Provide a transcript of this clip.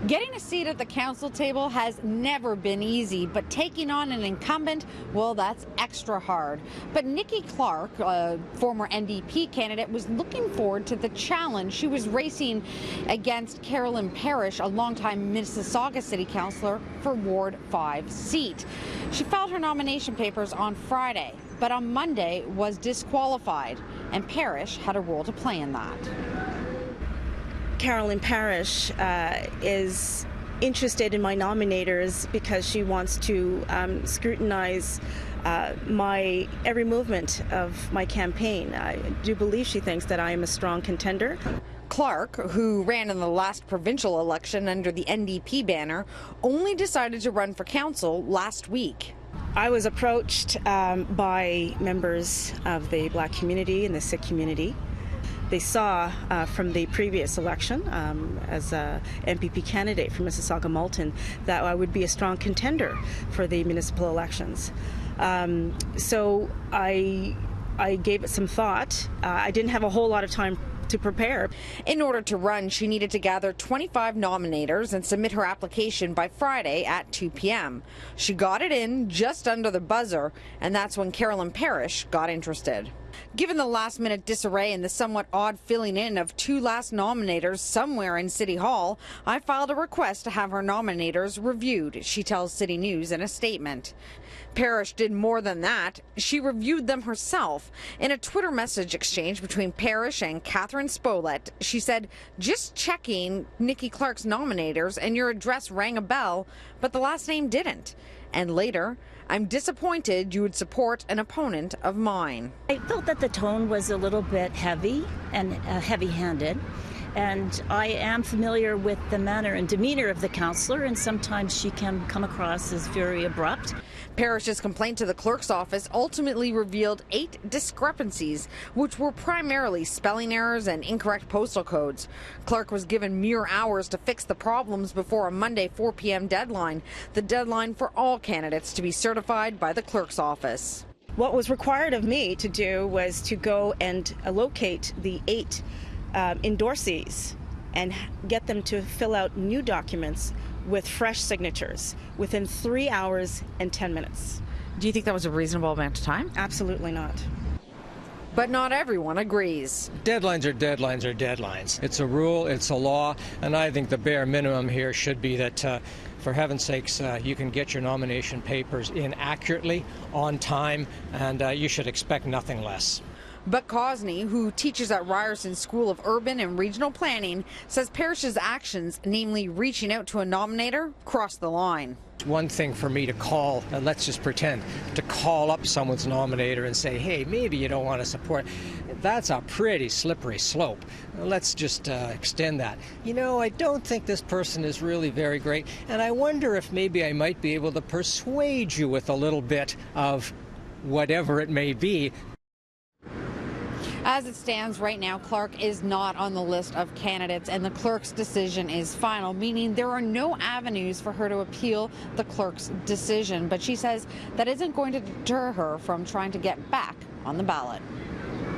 Getting a seat at the council table has never been easy, but taking on an incumbent, well, that's extra hard. But Nikki Clarke, a former NDP candidate, was looking forward to the challenge. She was racing against Carolyn Parrish, a longtime Mississauga city councillor for Ward 5 seat. She filed her nomination papers on Friday, but on Monday was disqualified, and Parrish had a role to play in that. Carolyn Parrish is interested in my nominators because she wants to scrutinize my every movement of my campaign. I do believe she thinks that I am a strong contender. Clarke, who ran in the last provincial election under the NDP banner, only decided to run for council last week. I was approached by members of the Black community and the Sikh community. They saw from the previous election as a MPP candidate for Mississauga Malton that I would be a strong contender for the municipal elections. So I gave it some thought. I didn't have a whole lot of time to prepare. In order to run, she needed to gather 25 nominators and submit her application by Friday at 2 p.m. She got it in just under the buzzer, and that's when Carolyn Parrish got interested. Given the last-minute disarray and the somewhat odd filling in of two last nominators somewhere in City Hall, I filed a request to have her nominators reviewed, she tells CityNews in a statement. Parrish did more than that. She reviewed them herself. In a Twitter message exchange between Parrish and Catherine Spolet, she said, "Just checking Nikki Clarke's nominators and your address rang a bell, but the last name didn't." And later, "I'm disappointed you would support an opponent of mine." I felt that the tone was a little bit heavy and heavy-handed, and I am familiar with the manner and demeanor of the councillor, and sometimes she can come across as very abrupt. Parrish's complaint to the clerk's office ultimately revealed 8 discrepancies, which were primarily spelling errors and incorrect postal codes. Clarke was given mere hours to fix the problems before a Monday 4 p.m. deadline, the deadline for all candidates to be certified by the clerk's office. What was required of me to do was to go and locate the 8 endorsees and get them to fill out new documents with fresh signatures within 3 hours and 10 minutes. Do you think that was a reasonable amount of time? Absolutely not. But not everyone agrees. Deadlines are deadlines are deadlines. It's a rule, it's a law, and I think the bare minimum here should be that, for heaven's sakes, you can get your nomination papers in accurately, on time, and you should expect nothing less. But Cosney, who teaches at Ryerson School of Urban and Regional Planning, says Parrish's actions, namely reaching out to a nominator, crossed the line. It's one thing for me to call, let's just pretend, to call up someone's nominator and say, hey, maybe you don't want to support. That's a pretty slippery slope. Let's just extend that. You know, I don't think this person is really very great, and I wonder if maybe I might be able to persuade you with a little bit of whatever it may be. As it stands right now, Clarke is not on the list of candidates, and the clerk's decision is final, meaning there are no avenues for her to appeal the clerk's decision. But she says that isn't going to deter her from trying to get back on the ballot.